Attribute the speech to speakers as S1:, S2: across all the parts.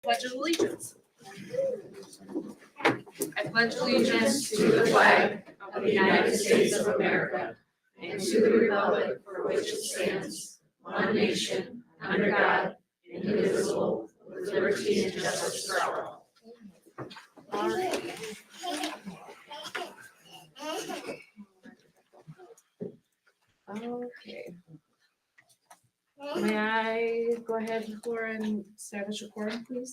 S1: Pledge of allegiance. I pledge allegiance to the flag of the United States of America and to the republic for which it stands, one nation, under God, indivisible, with liberty and justice for all. All right. Okay. May I go ahead, Laura, and establish a quorum, please?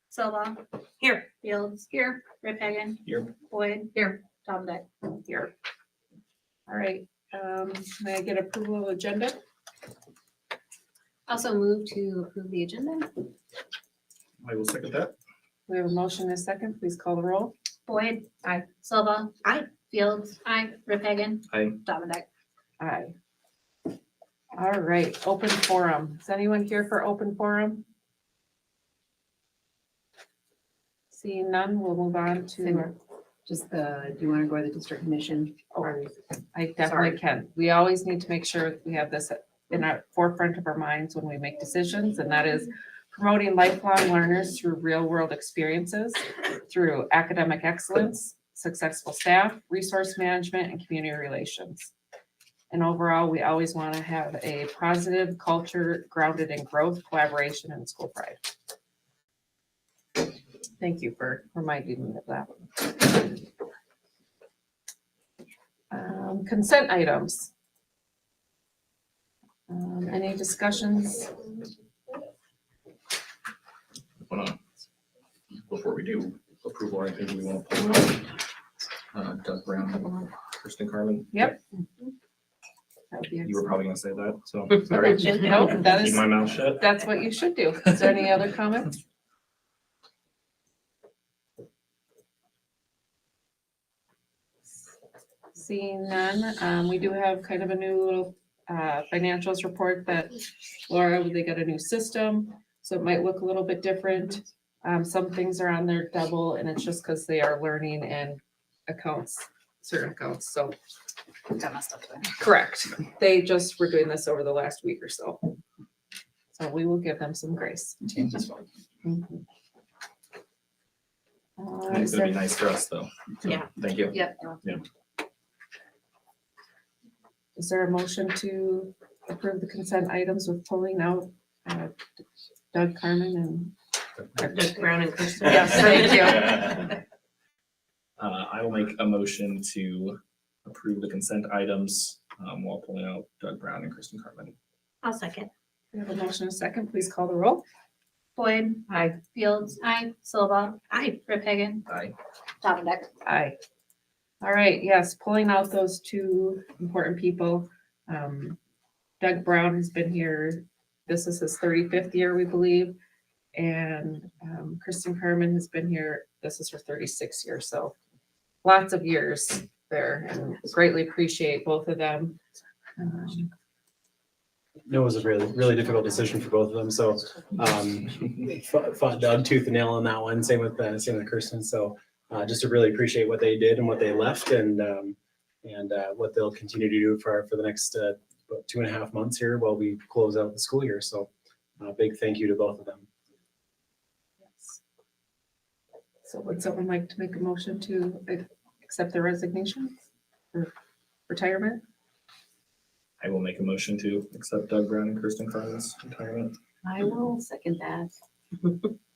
S2: Silva. Here. Fields. Here. Rip Hagan.
S3: Here.
S2: Boyd. Here. Dominic.
S1: Here. All right, may I get approval of agenda?
S2: Also move to approve the agenda.
S3: I will second that.
S1: We have a motion and a second. Please call the roll.
S2: Boyd. Aye. Silva. Aye. Fields. Aye. Rip Hagan.
S3: Aye.
S2: Dominic.
S1: Aye. All right, open forum. Is anyone here for open forum? Seeing none, we'll move on to,
S4: Just do you want to go to the district commission?
S1: I definitely can. We always need to make sure we have this in our forefront of our minds when we make decisions, and that is promoting lifelong learners through real-world experiences, through academic excellence, successful staff, resource management, and community relations. And overall, we always want to have a positive culture grounded in growth, collaboration, and school pride. Thank you for reminding me of that. Consent items. Any discussions?
S3: Before we do approval or anything, we want to pull out Doug Brown, Kristen Carmen.
S1: Yep. That would be
S3: You were
S1: excellent.
S3: probably gonna say that, so sorry.
S1: No, that
S3: Keep
S1: is,
S3: my mouth shut.
S1: that's what you should do. Is there any other comments? Seeing none, we do have kind of a new little financials report that Laura, they got a new system, so it might look a little bit different. Some things are on there double, and it's just because they are learning in accounts, certain accounts, so.
S2: Got messed up there.
S1: Correct. They just were doing this over the last week or so. So we will give them some grace.
S3: Change is fine.
S1: Mhm.
S3: It's
S1: Is
S3: gonna be
S1: there-
S3: nice for us, though.
S2: Yeah.
S3: Thank you.
S2: Yep.
S1: Is there a motion to approve the consent items with pulling out Doug Carmen and?
S2: Doug Brown and Kristen.
S1: Yes, thank you.
S3: I will make a motion to approve the consent items while pulling out Doug Brown and Kristen Carmen.
S2: I'll second.
S1: We have a motion and a second. Please call the roll.
S2: Boyd.
S1: Aye.
S2: Fields. Aye. Silva. Aye. Rip Hagan.
S3: Aye.
S2: Dominic.
S1: Aye. All right, yes, pulling out those two important people. Doug Brown has been here, this is his 35th year, we believe. And Kristen Carmen has been here, this is her 36th year, so lots of years there, and greatly appreciate both of them.
S5: It was a really, really difficult decision for both of them. So fought Doug tooth and nail on that one. Same with Kirsten. So just to really appreciate what they did and what they left, and what they'll continue to do for the next about 2.5 months here while we close out the school year. So big thank you to both of them.
S1: Yes. So would someone like to make a motion to accept their resignation or retirement?
S3: I will make a motion to accept Doug Brown and Kristen Carmen's retirement.
S2: I will second that.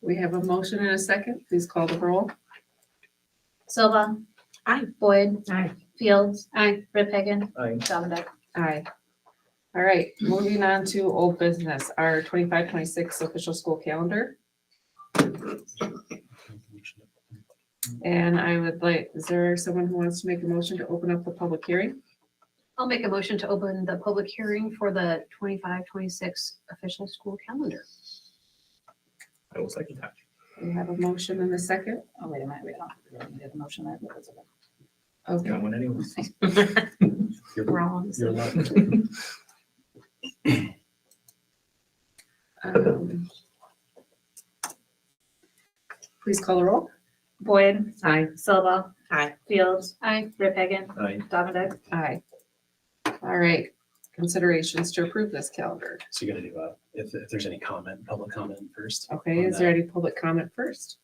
S1: We have a motion and a second. Please call the roll.
S2: Silva. Aye. Boyd.
S4: Aye.
S2: Fields. Aye. Rip Hagan.
S3: Aye.
S2: Dominic.
S1: Aye. All right, moving on to old business, our 25-26 official school calendar. And I would like, is there someone who wants to make a motion to open up the public hearing?
S2: I'll make a motion to open the public hearing for the 25-26 official school calendar.
S3: I will second that.
S1: We have a motion and a second.
S2: Oh, wait a minute, we don't need a motion there.
S1: Okay,
S3: Got one anyways.
S2: We're all on the
S5: You're
S2: same.
S5: lucky.
S1: Please call the roll.
S2: Boyd.
S4: Aye.
S2: Silva.
S4: Aye.
S2: Fields. Aye. Rip Hagan.
S3: Aye.
S2: Dominic.
S1: Aye. All right, considerations to approve this calendar.
S5: So you're gonna do if there's any comment, public comment first.
S1: Okay,
S5: on
S1: is there
S5: that.
S1: any public comment first?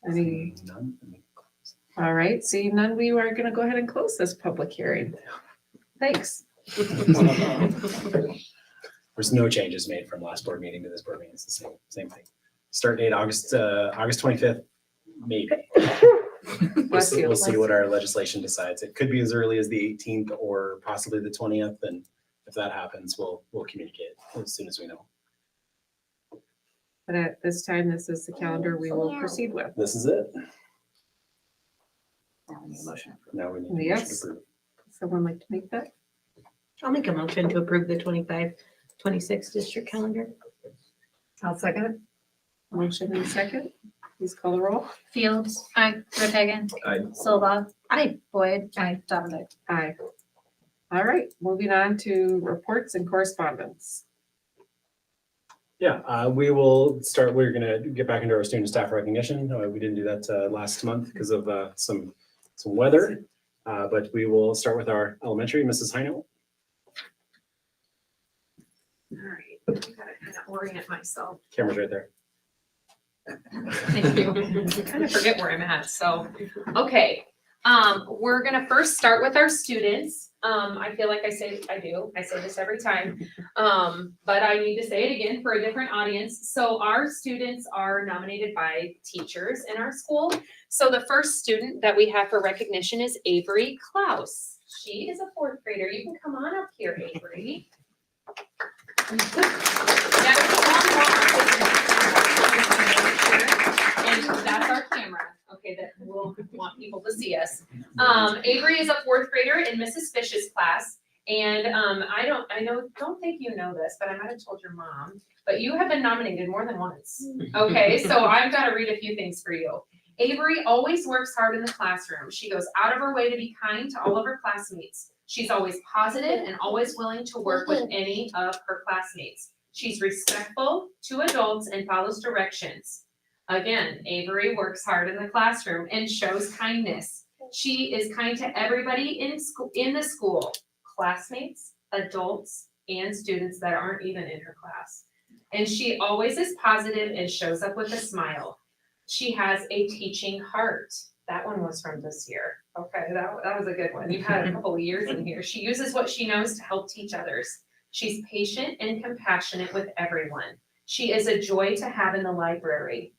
S1: Any,
S5: None?
S1: all right, seeing none, we are gonna go ahead and close this public hearing. Thanks.
S5: There's no changes made from last board meeting to this board meeting. It's the same thing. Start date August 25th, maybe.
S1: Bless you.
S5: We'll see what our legislation decides. It could be as early as the 18th or possibly the 20th. And if that happens, we'll communicate as soon as we know.
S1: But at this time, this is the calendar we will proceed with.
S5: This is it.
S4: Now we need a motion.
S5: Now we need a motion to
S1: Yes.
S5: approve.
S1: Someone like to make that?
S6: I'll make a motion to approve the 25-26 district calendar.
S4: I'll second it.
S1: Motion in second. Please call the roll.
S2: Fields. Aye. Redhagen.
S3: Aye.
S2: Silva.
S6: Aye.
S2: Boyd. Aye. Dominic.
S1: Aye. All right, moving on to reports and correspondence.
S5: Yeah, we will start. We're gonna get back into our student staff recognition. We didn't do that last month because of some weather. But we will start with our elementary, Mrs. Heino.
S7: All right, I gotta kind of orient myself.
S5: Camera's right there.
S7: Thank you. I kind of forget where I'm at, so, okay. We're gonna first start with our students. I feel like I say this every time. But I need to say it again for a different audience. So our students are nominated by teachers in our school. So the first student that we have for recognition is Avery Klaus. She is a fourth grader. You can come on up here, Avery. And that's our camera, okay, that we'll want people to see us. Avery is a fourth grader in Mrs. Fish's class. And don't think you know this, but I might have told your mom, but you have been nominated more than once. Okay, so I've got to read a few things for you. Avery always works hard in the classroom. She goes out of her way to be kind to all of her classmates. She's always positive and always willing to work with any of her classmates. She's respectful to adults and follows directions. Again, Avery works hard in the classroom and shows kindness. She is kind to everybody in the school, classmates, adults, and students that aren't even in her class. And she always is positive and shows up with a smile. She has a teaching heart. That one was from this year. Okay, that was a good one. You've had a couple of years in here. She uses what she knows to help teach others. She's patient and compassionate with everyone. She is a joy to have in the library.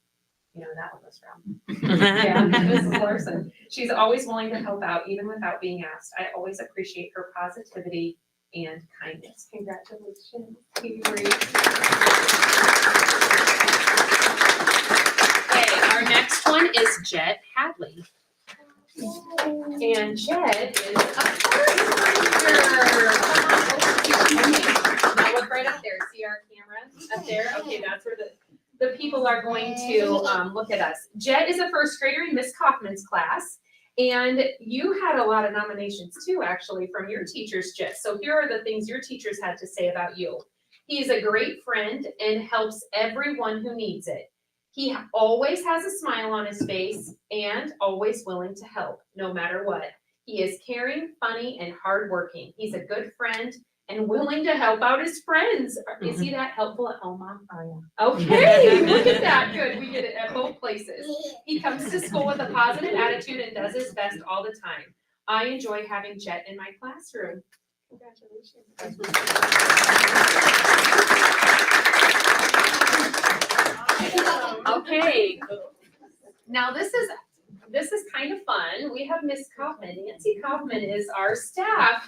S7: You know, that one was from. Yeah, Mrs. Larson. She's always willing to help out, even without being asked. I always appreciate her positivity and kindness. Congratulations, Avery. Okay, our next one is Jed Hadley. And Jed is a first grader. Now look right up there. See our camera up there? Okay, that's where the people are going to look at us. Jed is a first grader in Miss Kaufman's class. And you had a lot of nominations too, actually, from your teachers, Jed. So here are the things your teachers had to say about you. He's a great friend and helps everyone who needs it. He always has a smile on his face and always willing to help, no matter what. He is caring, funny, and hardworking. He's a good friend and willing to help out his friends. Is he that helpful at home, Mom?
S6: Oh,
S7: Okay, look at that. Good, we get it at both places. He comes to school with a positive attitude and does his best all the time. I enjoy having Jet in my classroom. Congratulations. Okay, now this is kind of fun. We have Miss Kaufman. Nancy Kaufman is our staff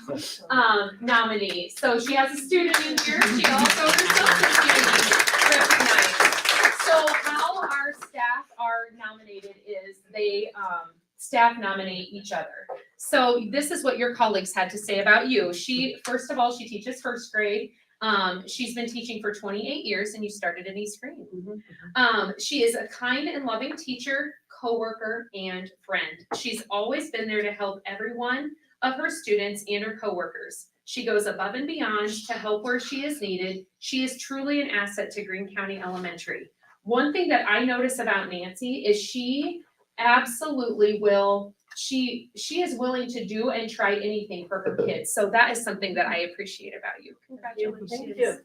S7: nominee. So she has a student in here. She also herself is being recognized. So how our staff are nominated is they staff nominate each other. So this is what your colleagues had to say about you. First of all, she teaches first grade. She's been teaching for 28 years and you started in East Greene. She is a kind and loving teacher, coworker, and friend. She's always been there to help every one of her students and her coworkers. She goes above and beyond to help where she is needed. She is truly an asset to Greene County Elementary. One thing that I notice about Nancy is she absolutely will she is willing to do and try anything for her kids. So that is something that I appreciate about you. Congratulations.
S6: Thank you.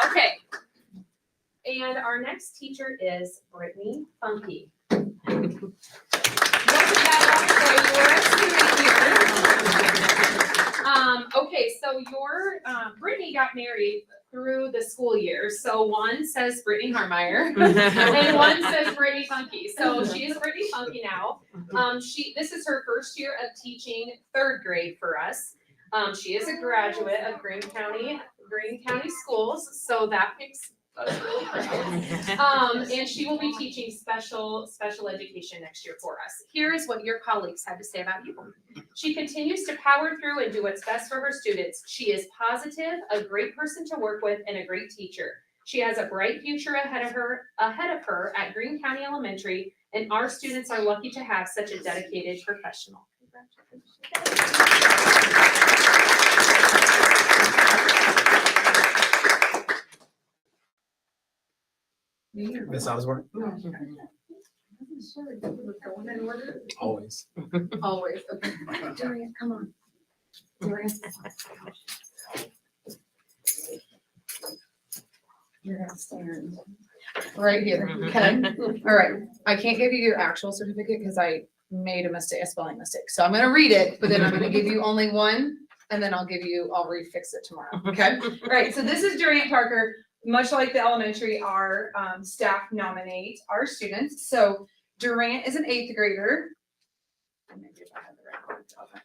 S7: Okay. And our next teacher is Brittany Funky. Wasn't that long ago, you were a student here. Okay, so Brittany got married through the school year. So one says Brittany Harmeyer and one says Brittany Funky. So she is Brittany Funky now. This is her first year of teaching 3rd grade for us. She is a graduate of Greene County Schools, so that makes us really proud. And she will be teaching special education next year for us. Here is what your colleagues had to say about you. She continues to power through and do what's best for her students. She is positive, a great person to work with, and a great teacher. She has a bright future ahead of her at Greene County Elementary, and our students are lucky to have such a dedicated professional.
S5: Miss Osborne? Always.
S4: Always, okay.
S2: Dorian, come on. Dorian.
S4: You're gonna stand right here, okay? All right, I can't give you your actual certificate because I made a spelling mistake. So I'm gonna read it, but then I'm gonna give you only one, and then I'll refix it tomorrow, okay? All right, so this is Durant Parker. Much like the elementary, our staff nominate our students. So Durant is an 8th grader. Maybe if I have the right one. Okay.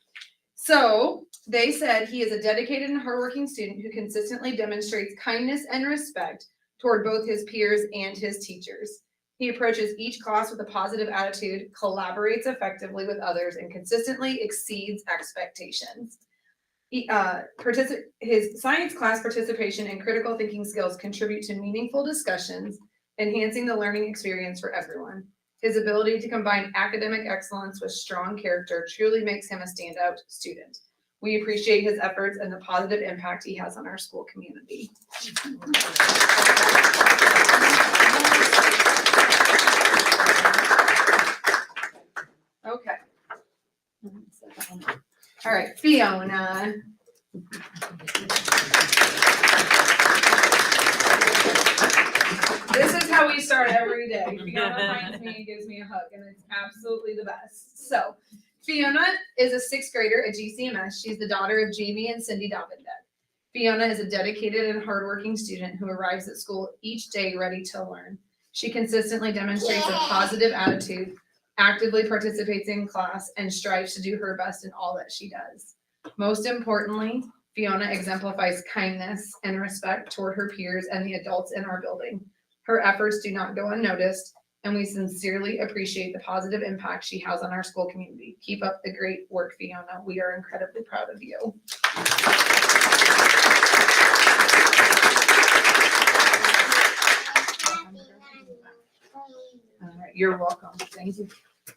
S4: So they said he is a dedicated and hardworking student who consistently demonstrates kindness and respect toward both his peers and his teachers. He approaches each class with a positive attitude, collaborates effectively with others, and consistently exceeds expectations. His science class participation and critical thinking skills contribute to meaningful discussions, enhancing the learning experience for everyone. His ability to combine academic excellence with strong character truly makes him a standout student. We appreciate his efforts and the positive impact he has on our school community. Okay. All right, Fiona. This is how we start every day. Fiona finds me and gives me a hug, and it's absolutely the best. So, Fiona is a 6th grader at GCMS. She's the daughter of Jamie and Cindy Davinden. Fiona is a dedicated and hardworking student who arrives at school each day ready to learn. She consistently demonstrates a positive attitude, actively participates in class, and strives to do her best in all that she does. Most importantly, Fiona exemplifies kindness and respect toward her peers and the adults in our building. Her efforts do not go unnoticed, and we sincerely appreciate the positive impact she has on our school community. Keep up the great work, Fiona. We are incredibly proud of you. All right, you're welcome. Thank you.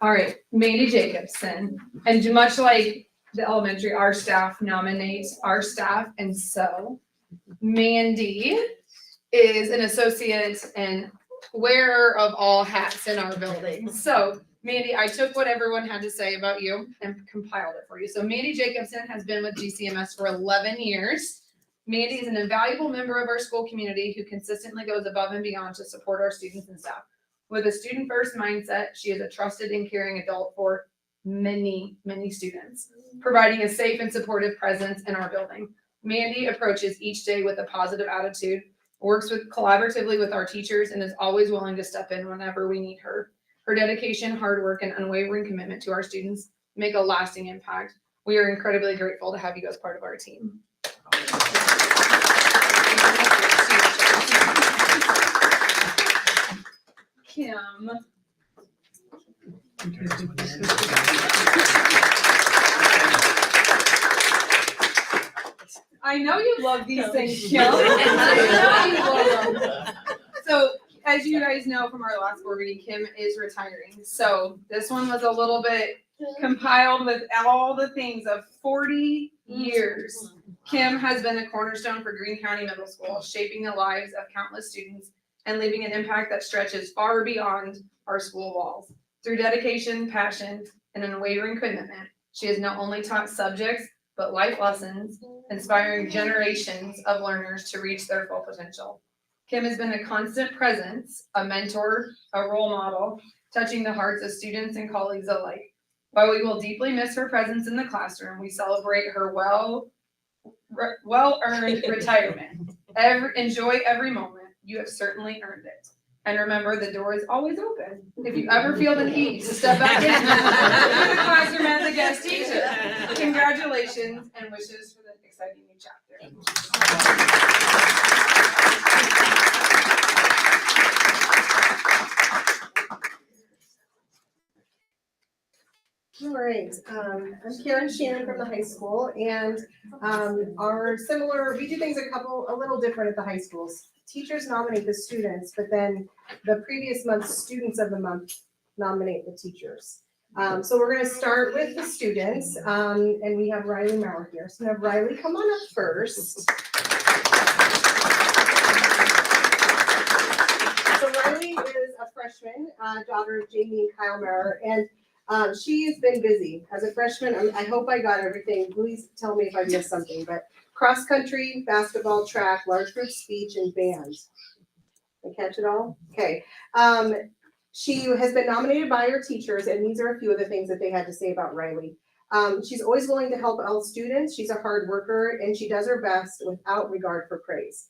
S4: All right, Mandy Jacobson. And much like the elementary, our staff nominates our staff. And so Mandy is an associate and wearer of all hats in our building. So Mandy, I took what everyone had to say about you and compiled it for you. So Mandy Jacobson has been with GCMS for 11 years. Mandy is an invaluable member of our school community who consistently goes above and beyond to support our students and staff. With a student-first mindset, she is a trusted and caring adult for many, many students, providing a safe and supportive presence in our building. Mandy approaches each day with a positive attitude, works collaboratively with our teachers, and is always willing to step in whenever we need her. Her dedication, hard work, and unwavering commitment to our students make a lasting impact. We are incredibly grateful to have you as part of our team. Kim. I know you love these things, Kim. I know you love them. So, as you guys know from our last board meeting, Kim is retiring. So this one was a little bit compiled with all the things of 40 years. Kim has been a cornerstone for Greene County Middle School, shaping the lives of countless students and leaving an impact that stretches far beyond our school walls. Through dedication, passion, and an unwavering commitment, she has not only taught subjects, but life lessons, inspiring generations of learners to reach their full potential. Kim has been a constant presence, a mentor, a role model, touching the hearts of students and colleagues alike. While we will deeply miss her presence in the classroom, we celebrate her well-earned retirement. Enjoy every moment. You have certainly earned it. And remember, the door is always open. If you ever feel the need to step back into the classroom as a guest teacher, congratulations and wishes for the exciting new chapter.
S8: All right, I'm Karen Shannon from the high school, and we do things a little different at the high schools. Teachers nominate the students, but then the previous month's students of the month nominate the teachers. So we're gonna start with the students, and we have Riley Maurer here. So we have Riley come on up first. So Riley is a freshman, daughter of Jamie and Kyle Maurer, and she's been busy as a freshman. I hope I got everything. Please tell me if I missed something, but cross country, basketball, track, large group speech, and band. Did I catch it all? Okay. She has been nominated by her teachers, and these are a few of the things that they had to say about Riley. She's always willing to help all students. She's a hard worker, and she does her best without regard for praise.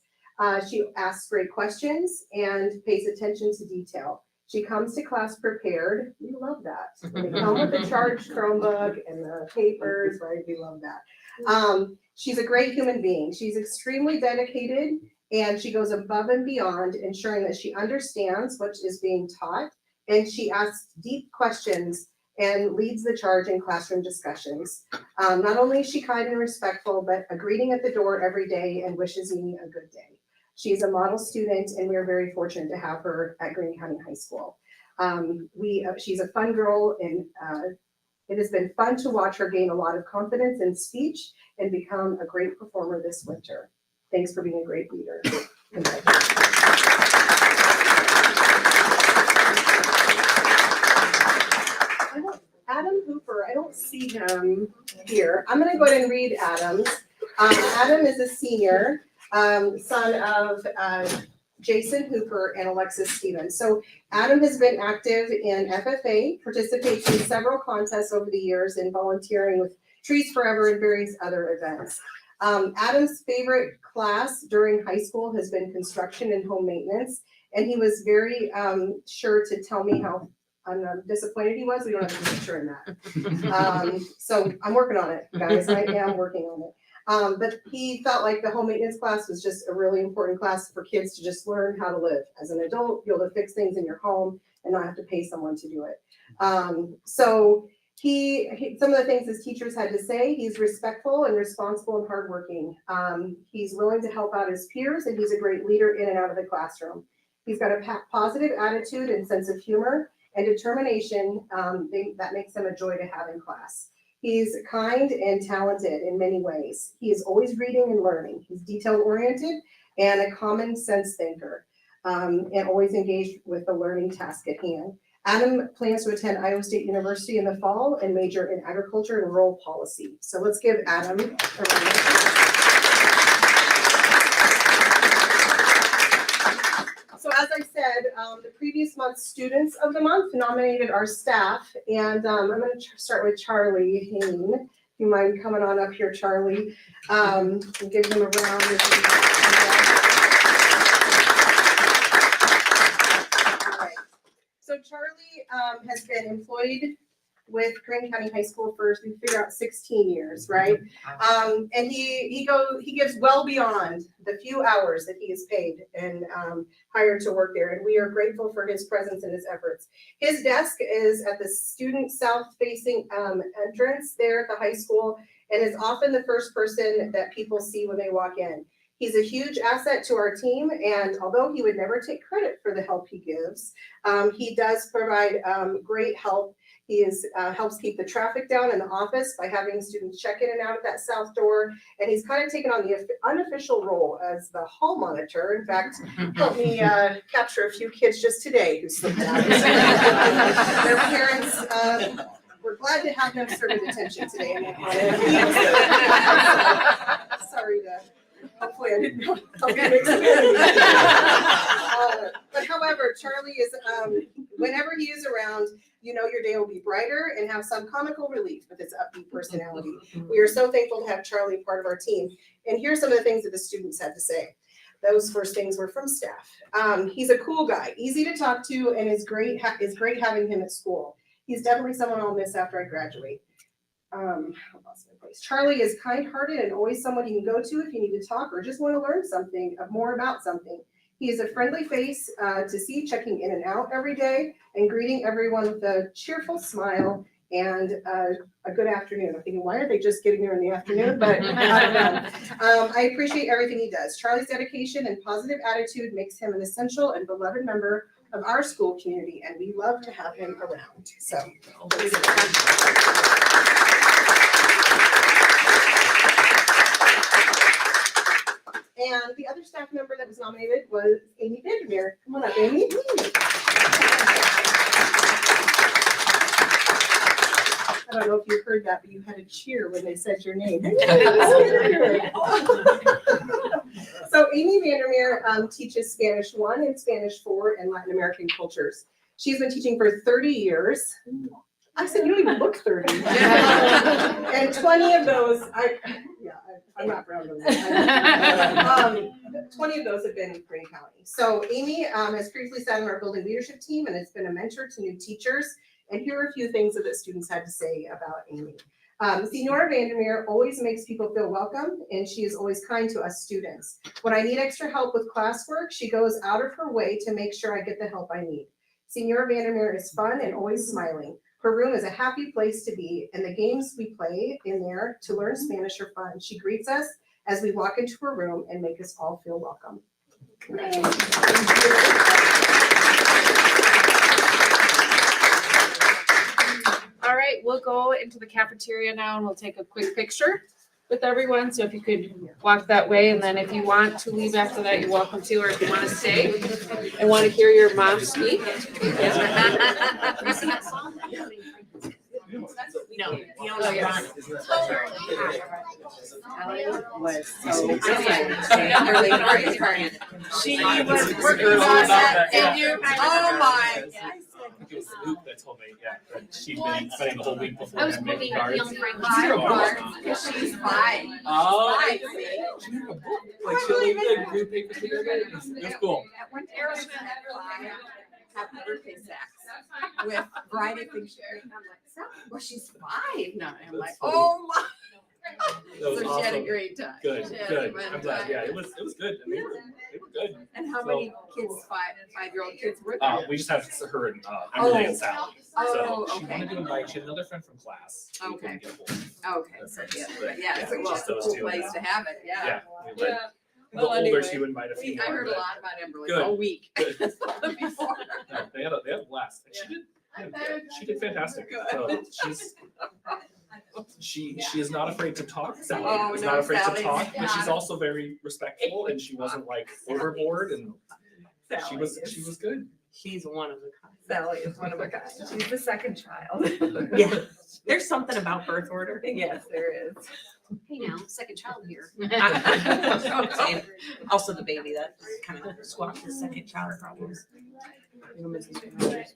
S8: She asks great questions and pays attention to detail. She comes to class prepared. We love that. They come with the charged Chromebook and the papers, right? We love that. She's a great human being. She's extremely dedicated, and she goes above and beyond, ensuring that she understands what is being taught, and she asks deep questions and leads the charge in classroom discussions. Not only is she kind and respectful, but a greeting at the door every day and wishes me a good day. She's a model student, and we are very fortunate to have her at Greene County High School. She's a fun girl, and it has been fun to watch her gain a lot of confidence in speech and become a great performer this winter. Thanks for being a great leader. Adam Hooper, I don't see him here. I'm gonna go ahead and read Adam's. Adam is a senior. Son of Jason Hooper and Alexis Stevens. So Adam has been active in FFA, participates in several contests over the years, and volunteering with Trees Forever and various other events. Adam's favorite class during high school has been construction and home maintenance, and he was very sure to tell me how disappointed he was. We don't have a picture in that. So I'm working on it, guys. I am working on it. But he felt like the home maintenance class was just a really important class for kids to just learn how to live as an adult, be able to fix things in your home and not have to pay someone to do it. So some of the things his teachers had to say, he's respectful and responsible and hardworking. He's willing to help out his peers, and he's a great leader in and out of the classroom. He's got a positive attitude and sense of humor and determination that makes him a joy to have in class. He's kind and talented in many ways. He is always reading and learning. He's detail-oriented and a common sense thinker, and always engaged with the learning task at hand. Adam plans to attend Iowa State University in the fall and major in agriculture and rural policy. So let's give Adam a round. So as I said, the previous month's students of the month nominated our staff, and I'm going to start with Charlie Hayne. If you mind coming on up here, Charlie, and give him a round. All right. So Charlie has been employed with Greene County High School for, we figure out 16 years, right? And he gives well beyond the few hours that he is paid and hired to work there. And we are grateful for his presence and his efforts. His desk is at the student south-facing entrance there at the high school, and is often the first person that people see when they walk in. He's a huge asset to our team, and although he would never take credit for the help he gives, he does provide great help He helps keep the traffic down in the office by having students check in and out of that south door. And he's kind of taken on the unofficial role as the hall monitor. In fact, helped me capture a few kids just today who slipped out. Their parents were glad to have them serve at attention today. Sorry to, hopefully I didn't help you expand. But however, Charlie is, whenever he is around, you know your day will be brighter and have some comical relief with his upbeat personality. We are so thankful to have Charlie part of our team. And here's some of the things that the students had to say. Those first things were from staff. He's a cool guy, easy to talk to, and is great having him at school. He's definitely someone I'll miss after I graduate. I lost my place. Charlie is kind-hearted and always someone you can go to if you need to talk or just want to learn something more about something. He is a friendly face to see, checking in and out every day and greeting everyone with a cheerful smile and a good afternoon. I'm thinking, why are they just getting there in the afternoon? But I appreciate everything he does. Charlie's dedication and positive attitude makes him an essential and beloved member of our school community, and we love to have him around. So. And the other staff member that was nominated was Amy Vandermeer. Come on up, Amy. I don't know if you heard that, but you had a cheer when they said your name. So Amy Vandermeer teaches Spanish 1 and Spanish 4 and Latin American cultures. She's been teaching for 30 years. I said, you don't even look 30. And 20 of those, I'm not proud of that. 20 of those have been in Greene County. So Amy has previously sat on our building leadership team and has been a mentor to new teachers. And here are a few things that the students had to say about Amy. Senora Vandermeer always makes people feel welcome, and she is always kind to us students. When I need extra help with classwork, she goes out of her way to make sure I get the help I need. Senora Vandermeer is fun and always smiling. Her room is a happy place to be, and the games we play in there to learn Spanish are fun. She greets us as we walk into her room and make us all feel welcome.
S1: All right, we'll go into the cafeteria now and we'll take a quick picture with everyone. So if you could walk that way, and then if you want to leave after that, you're welcome to, or if you want to stay and want to hear your mom speak.
S6: No, you know,
S9: Was so she was working on that, and you, oh my.
S3: It was Luke that told me, that she'd been spending the whole week before.
S7: I was
S3: making
S7: quoting
S3: cards.
S7: young Frank.
S9: Because she's 5.
S3: Oh,
S9: Five.
S3: she had a book, like she like glue paper together. It was cool.
S9: At one time, happy birthday sacks with variety of things. I'm like, well, she's 5 now. I'm like, oh my.
S3: That was
S9: So she had a
S3: awesome.
S9: great time.
S3: Good,
S9: She had a
S3: good.
S9: fun
S3: I'm glad.
S9: time.
S3: Yeah, it was good. And they were good.
S9: And how many kids, 5-year-old kids were
S3: Uh,
S9: there?
S3: we just have her and Emily and Sally.
S9: Oh,
S3: So she
S9: okay.
S3: wanted to invite. She had another friend from class. We
S9: Okay.
S3: couldn't get a hold of.
S9: Okay,
S3: That's
S9: so
S3: nice.
S9: yeah,
S3: But
S9: yeah, so well,
S3: just
S9: it's a
S3: those
S9: cool
S3: two
S9: place
S3: now.
S9: to have it,
S3: Yeah,
S9: yeah.
S3: we let the
S9: Well,
S3: older
S9: anyway,
S3: two invite a few more.
S9: I heard a
S3: but-
S9: lot about Emberly
S3: Good.
S9: all week.
S3: Good.
S9: Before.
S3: No, they had a blast. And she did fantastic. So she is not afraid to talk. Sally
S9: Oh,
S3: is
S9: no,
S3: not afraid
S9: Sally's
S3: to talk, but she's
S9: not.
S3: also very respectful, and she wasn't like overboard, and she was good.
S6: she's one of a kind.
S9: Sally is one of a kind. She's the second child.
S6: Yeah, there's something about birth order.
S9: Yes, there is.
S2: Hey now, second child here.
S6: And also the baby that kind of swapped the second child problems. You know, Mrs. Rogers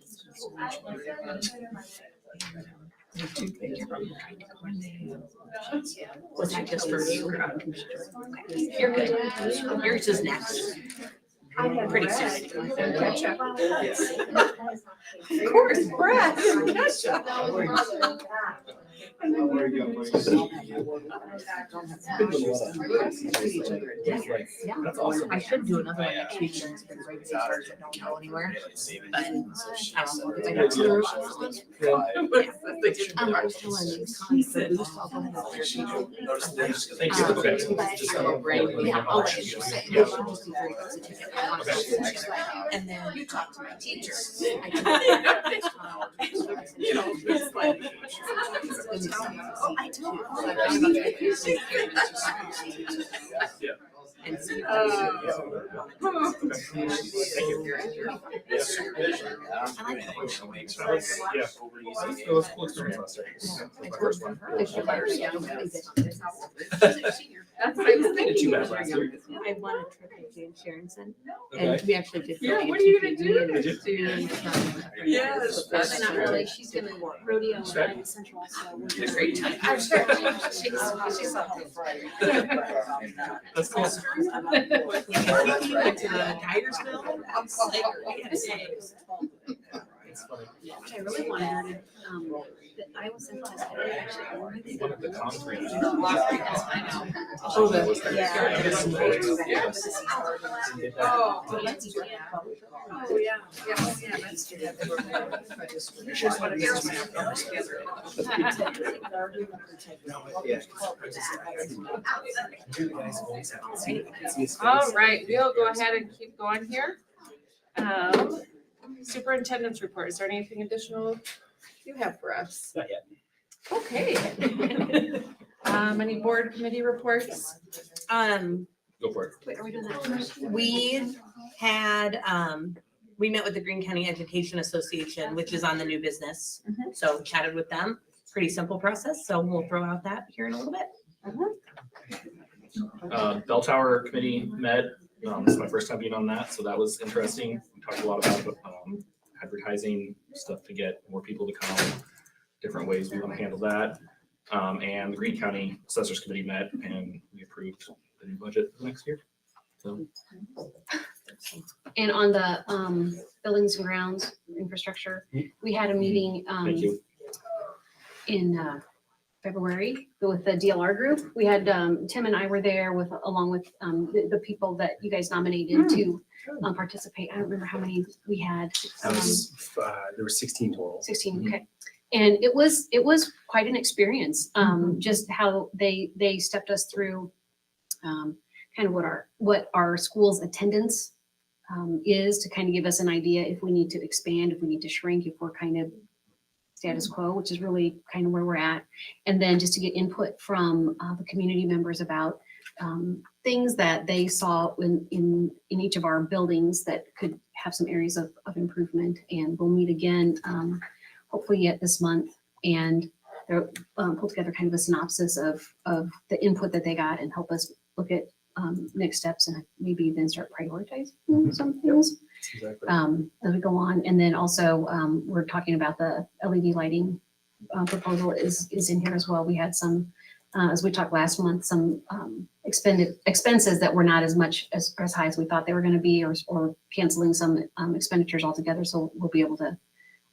S6: was that just for you? You're good. Yours is next. Pretty soon.
S9: Ketchup. Of course, breath. Ketchup.
S6: That's awesome. I should do another one next week. There's been great papers that don't go anywhere. But I don't know. I got two.
S2: I was telling Connie, I'll go ahead and share people.
S3: Thank you. Okay.
S2: Yeah, I'll let you say.
S3: Yeah.
S2: She'll just be very good to take it. And then you talk to my teachers.
S6: You know, it's like.
S2: I do.
S6: And see.
S4: That's what I was thinking.
S3: Too bad last year.
S2: I won a trip with Jane Sharonson,
S3: Okay.
S2: and we actually did.
S4: Yeah,
S2: go
S4: what are you gonna
S2: ATV
S4: do?
S2: and students,
S6: Yes.
S2: Actually, not really, she's gonna rodeo in Central, so we're just.
S6: Great time.
S2: I'm sure.
S3: That's cool.
S6: We went to Dyersville.
S3: It's funny.
S2: Which I really wanted her to, the Iowa Central has actually.
S3: One of the concrete.
S6: Oh, the-
S3: Yeah.
S4: Oh,
S2: So let's do that.
S4: oh, yeah, yeah, that's true.
S1: All right, we'll go ahead and keep going here. Superintendent's report, is there anything additional you have for us?
S5: Not yet.
S1: Okay. Any board committee reports?
S3: Go for it.
S2: Wait, are we doing that first?
S6: We had, we met with the Greene County Education Association, which is on the new business. So chatted with them, pretty simple process, so we'll throw out that here in a little bit.
S3: Bell Tower Committee met. This is my first time being on that, so that was interesting. We talked a lot about advertising stuff to get more people to come, different ways we want to handle that. And the Greene County Assessors Committee met and we approved the new budget for next year. So
S2: And on the buildings and grounds infrastructure, we had a meeting
S3: thank you.
S2: in February with the DLR group. We had Tim and I were there with, along with the people that you guys nominated to participate. I don't remember how many we had.
S5: That was, there were 16 total.
S2: 16, okay. And it was quite an experience, just how they stepped us through kind of what our school's attendance is, to kind of give us an idea if we need to expand, if we need to shrink, if we're kind of status quo, which is really kind of where we're at. And then just to get input from the community members about things that they saw in each of our buildings that could have some areas of improvement. And we'll meet again, hopefully yet this month, and they'll pull together kind of a synopsis of the input that they got and help us look at next steps and maybe then start prioritizing some things.
S5: Exactly.
S2: As we go on. And then also, we're talking about the LED lighting proposal is in here as well. We had some, as we talked last month, some expenses that were not as much as high as we thought they were going to be, or canceling some expenditures altogether. So we'll be able to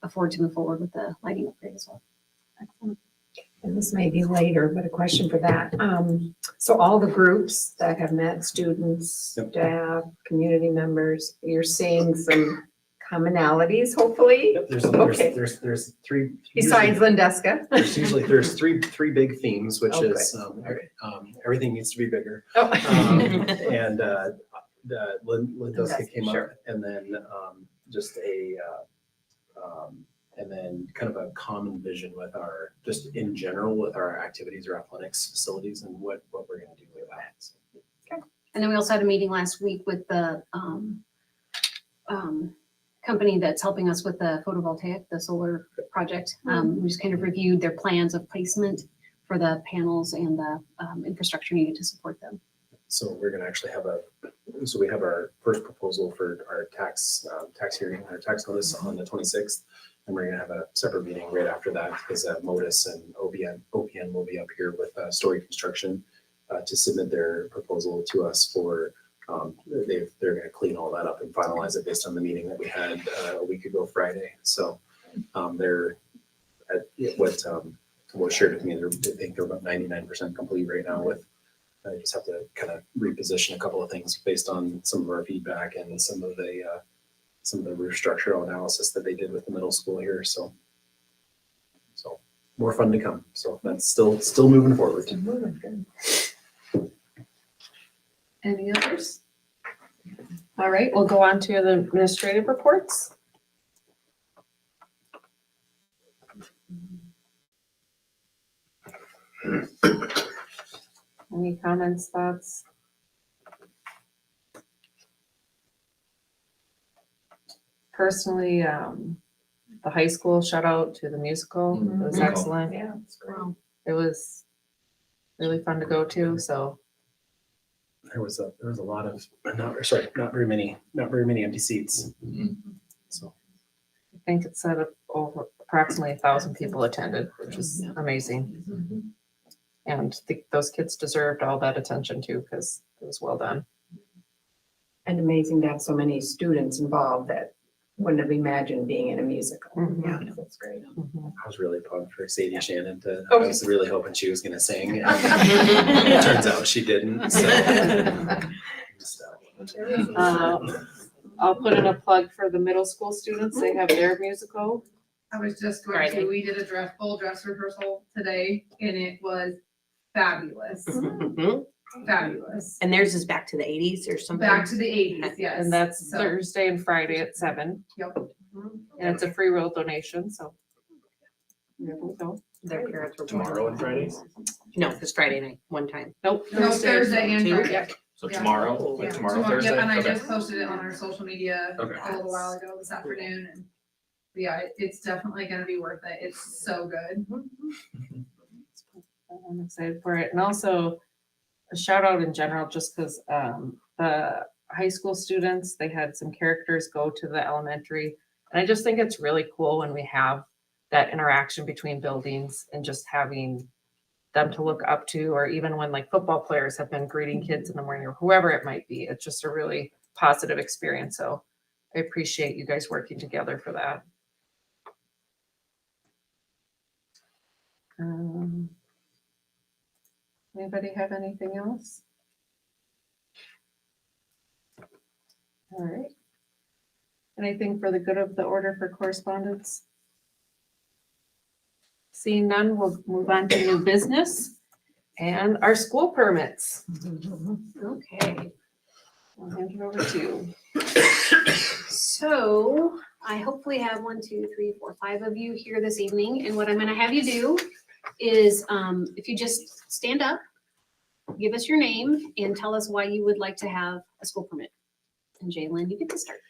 S2: afford to move forward with the lighting upgrade as well.
S10: And this may be later, but a question for that. So all the groups that have met, students,
S5: Yep.
S10: staff, community members, you're seeing some commonalities, hopefully,
S5: Yep,
S10: Okay.
S5: there's three.
S10: besides
S5: usually-
S10: Landeska.
S5: there's three big themes, which
S10: Okay.
S5: is everything needs to be bigger.
S10: Oh.
S5: And the Linduska came up,
S10: Sure.
S5: and then just and then kind of a common vision with our, just in general with our activities or athletics facilities and what we're going to do with that. So,
S2: And then we also had a meeting last week with the company that's helping us with the photovoltaic, the solar project. We just kind of reviewed their plans of placement for the panels and the infrastructure needed to support them.
S5: So we're going to actually have we have our first proposal for our tax hearing, our tax notice on the 26th. And we're going to have a separate meeting right after that, because Modus and OPN will be up here with Story Construction to submit their proposal to us for, they're going to clean all that up and finalize it based on the meeting that we had a week ago Friday. So they're at what was shared with me, they think they're about 99% complete right now with, I just have to kind of reposition a couple of things based on some of our feedback and some of the roof structural analysis that they did with the middle school here, so more fun to come. So that's still moving forward.
S1: Any others? All right, we'll go on to the administrative reports. Any comments, thoughts? Personally, the high school shout out to the musical. It was excellent.
S10: Yeah, it's great.
S1: It was really fun to go to, so
S5: There was a lot of, not very many empty seats. So
S1: I think it said over approximately 1,000 people attended, which is amazing. And I think those kids deserved all that attention too, because it was well done.
S10: And amazing to have so many students involved that wouldn't have imagined being in a musical.
S1: Mhm.
S10: Yeah, that's great.
S5: I was really pumped for Sadie Shannon I was really hoping she was gonna sing. And turns out she didn't, so.
S1: I'll put in a plug for the middle school students. They have their musical.
S4: I was just going
S6: Friday.
S4: to, we did a full dress rehearsal today and it was fabulous, fabulous.
S6: And theirs is back to the 80s or something.
S4: Back to the 80s, yes.
S1: And that's
S4: So,
S1: Thursday and Friday at 7.
S4: Yep.
S1: And it's a free will donation, so. There we go.
S6: Their parents were
S3: Tomorrow and Fridays?
S6: No, it's Friday night, one time.
S1: Nope.
S4: No, Thursday and
S6: Two?
S4: Friday.
S3: So
S4: Yeah.
S3: tomorrow,
S6: Yeah.
S3: like tomorrow, Thursday?
S4: Yep, and I
S3: Okay.
S4: just posted it on our social media
S3: Okay.
S4: a little while ago this afternoon and yeah, it's definitely gonna be worth it. It's so good.
S1: I'm excited for it. And also a shout out in general, just because the high school students, they had some characters go to the elementary. And I just think it's really cool when we have that interaction between buildings and just having them to look up to, or even when like football players have been greeting kids in the morning or whoever it might be. It's just a really positive experience. So I appreciate you guys working together for that. Anybody have anything else? All right. Anything for the good of the order for correspondence? Seeing none, we'll move on to new business and our school permits.
S2: Okay.
S1: I'll hand it over to you.
S2: So I hopefully have 1, 2, 3, 4, 5 of you here this evening. And what I'm gonna have you do is, if you just stand up, give us your name and tell us why you would like to have a school permit. And Jalen, you get to start.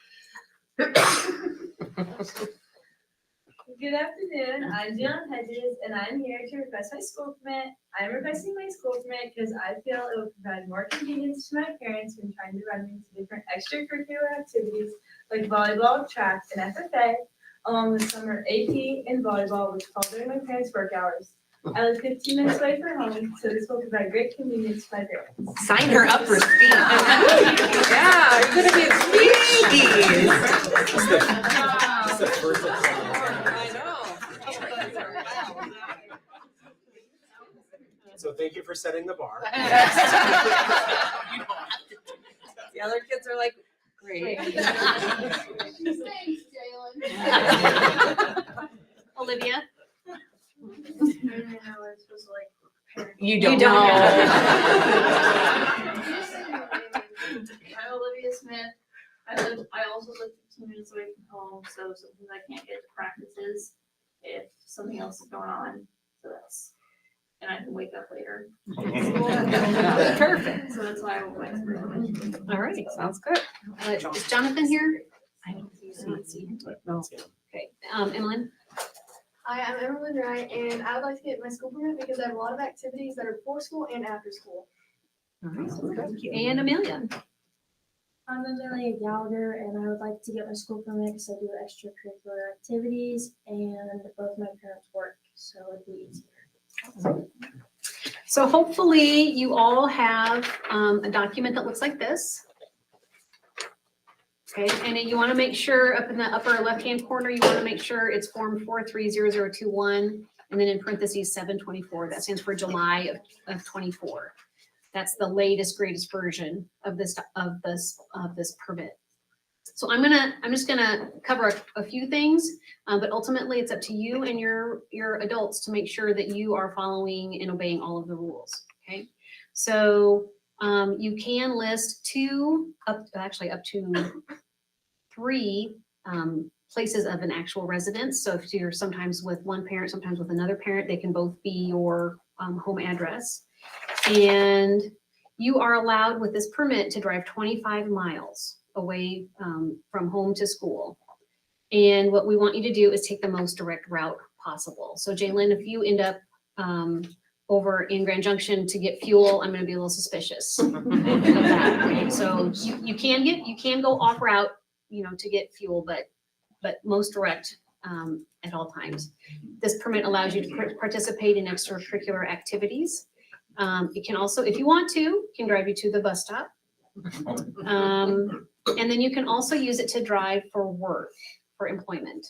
S11: Good afternoon, I'm Jalen Hedges, and I'm here to request my school permit. I'm requesting my school permit because I feel it will provide more convenience to my parents when trying to run into different extracurricular activities like volleyball, track, and FFA, along with summer AP and volleyball, which fall during my parents' work hours. I live 15 minutes away from home, so this will provide great convenience to my parents.
S6: Sign her up for speed.
S1: Yeah, you're gonna be a
S5: So thank you for setting the bar.
S6: The other kids are like, great.
S11: Thanks, Jalen.
S2: Olivia?
S6: You don't
S2: You don't
S6: know.
S11: I'm Olivia Smith. I also live 15 minutes away from home, so sometimes I can't get to practices if something else is going on. So that's, and I can wake up later.
S2: Perfect.
S11: So that's why I would like to bring it.
S2: All right.
S1: Sounds good.
S2: Is Jonathan here?
S11: I don't see
S1: No.
S2: Okay, Emmeline?
S12: Hi, I'm Emily Wright, and I would like to get my school permit because I have a lot of activities that are before school and after school.
S2: And Amelia?
S11: I'm Amelia Gallagher, and I would like to get my school permit because I do extracurricular activities and both my parents work, so it'd be easier.
S2: So hopefully you all have a document that looks like this. Okay, and then you want to make sure up in the upper left-hand corner, you want to make sure it's form 430021. And then in parentheses, 7/24, that stands for July of 24. That's the latest, greatest version of this permit. So I'm just gonna cover a few things, but ultimately it's up to you and your adults to make sure that you are following and obeying all of the rules, okay? So you can list up to 3 places of an actual residence. So if you're sometimes with one parent, sometimes with another parent, they can both be your home address. And you are allowed with this permit to drive 25 miles away from home to school. And what we want you to do is take the most direct route possible. So Jalen, if you end up over in Grand Junction to get fuel, I'm gonna be a little suspicious of that. Okay? So you can go off route, to get fuel, but most direct at all times. This permit allows you to participate in extracurricular activities. It can also, if you want to, can drive you to the bus stop. And then you can also use it to drive for work, for employment.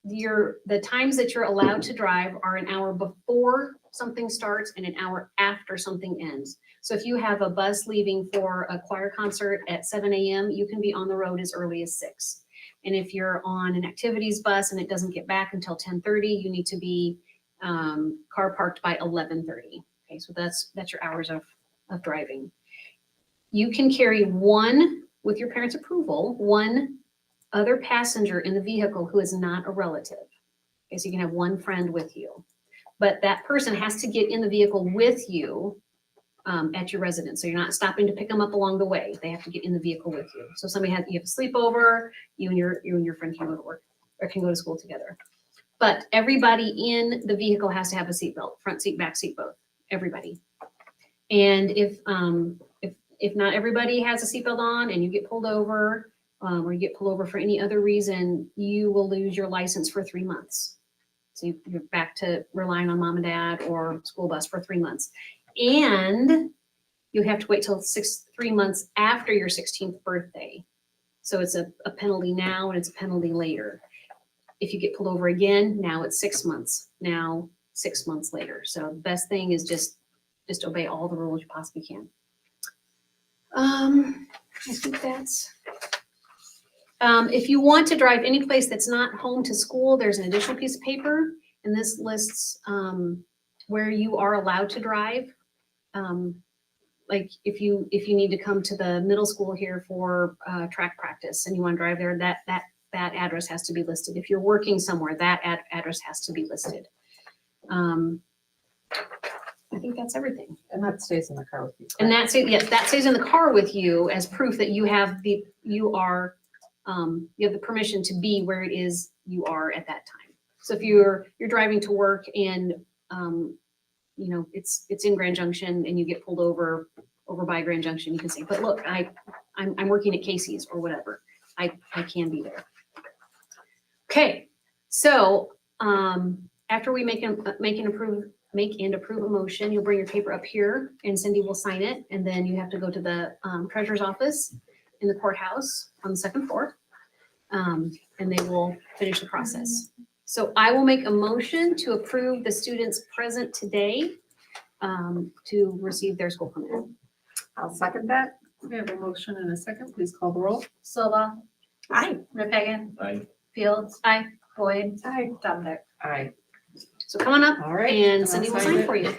S2: The times that you're allowed to drive are an hour before something starts and an hour after something ends. So if you have a bus leaving for a choir concert at 7 a.m., you can be on the road as early as 6. And if you're on an activities bus and it doesn't get back until 10:30, you need to be car parked by 11:30. Okay, so that's your hours of driving. You can carry with your parents' approval, one other passenger in the vehicle who is not a relative. Okay, so you can have one friend with you. But that person has to get in the vehicle with you at your residence. So you're not stopping to pick them up along the way. They have to get in the vehicle with you. So you have a sleepover, you and your friend can go to work or can go to school together. But everybody in the vehicle has to have a seatbelt, front seat, back seat, both, everybody. And if not everybody has a seatbelt on and you get pulled over, or you get pulled over for any other reason, you will lose your license for 3 months. So you're back to relying on mom and dad or school bus for 3 months. And you have to wait till 3 months after your 16th birthday. So it's a penalty now and it's a penalty later. If you get pulled over again, now it's 6 months. Now 6 months later. So the best thing is just obey all the rules you possibly can. I think that's. If you want to drive any place that's not home to school, there's an additional piece of paper, and this lists where you are allowed to drive. Like if you need to come to the middle school here for track practice and you want to drive there, that address has to be listed. If you're working somewhere, that address has to be listed. I think that's everything.
S1: And that stays in the car with you.
S2: And that stays in the car with you as proof that you have the permission to be where it is you are at that time. So if you're driving to work and it's in Grand Junction and you get pulled over by Grand Junction, you can say, but look, I'm working at Casey's or whatever. I can be there. Okay, so after we make and approve a motion, you'll bring your paper up here and Cindy will sign it, and then you have to go to the treasurer's office in the courthouse on the 2nd floor, and they will finish the process. So I will make a motion to approve the students present today to receive their school permit.
S10: I'll second that.
S1: We have a motion and a second. Please call the roll.
S7: Silva,
S6: Aye.
S7: Repagan,
S3: Aye.
S7: Fields.
S2: Aye.
S7: Boyd,
S10: Aye.
S7: Dominic.
S1: Aye.
S2: So come on up
S1: All right.
S2: and
S1: I'll
S2: Cindy will
S1: sign
S2: sign
S1: it.
S2: for you.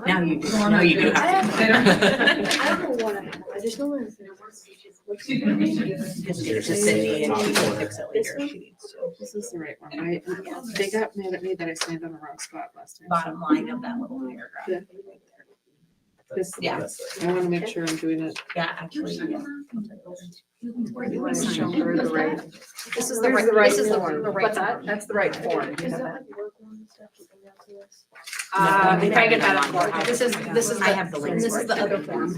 S6: Now you do. Now you do have to.
S12: I don't know what I have. I just know it's in
S6: Just give it to Cindy and she can fix it later if she needs to.
S1: This is the right one, right? They got mad at me that I signed on the wrong spot last time.
S6: Bottom line of that little paragraph.
S1: Yeah. This,
S6: Yeah.
S1: I want to make sure I'm doing it.
S6: Yeah, actually, yeah.
S10: Where you want to show her the right.
S2: This is the
S10: There's
S2: right,
S10: the right
S2: this is the
S10: form.
S2: right
S10: But
S2: form.
S10: that's the right form. You know that?
S2: Megan had it for her. This is
S6: I have the
S2: and this is the other form.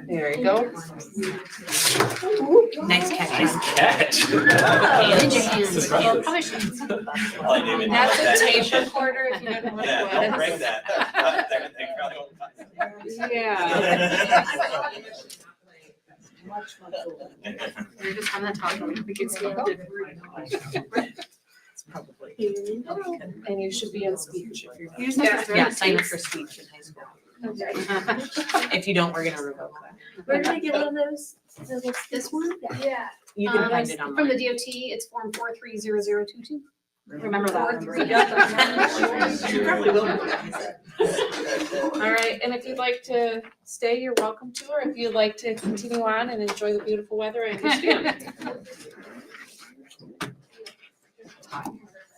S1: There you go.
S6: Nice catch.
S3: Nice catch.
S2: Ninja hands. Well, probably shouldn't.
S1: That's a tape recorder if you didn't want to.
S13: Yeah, don't break that. They probably won't find it.
S1: Yeah.
S2: You're just on the top of it. We can see it.
S1: And you should be in speech if you're.
S2: You just have to throw
S6: Yeah,
S2: the
S6: sign up
S2: tapes.
S6: for speech in high school. If you don't, we're gonna revoke that.
S11: Where did I get one of those?
S2: This one?
S11: Yeah.
S6: You can find
S2: It's
S6: it
S2: from
S6: online.
S2: the DOT, it's form 430022. Remember that number.
S6: You probably will.
S1: All right, and if you'd like to stay, you're welcome to, or if you'd like to continue on and enjoy the beautiful weather, I understand.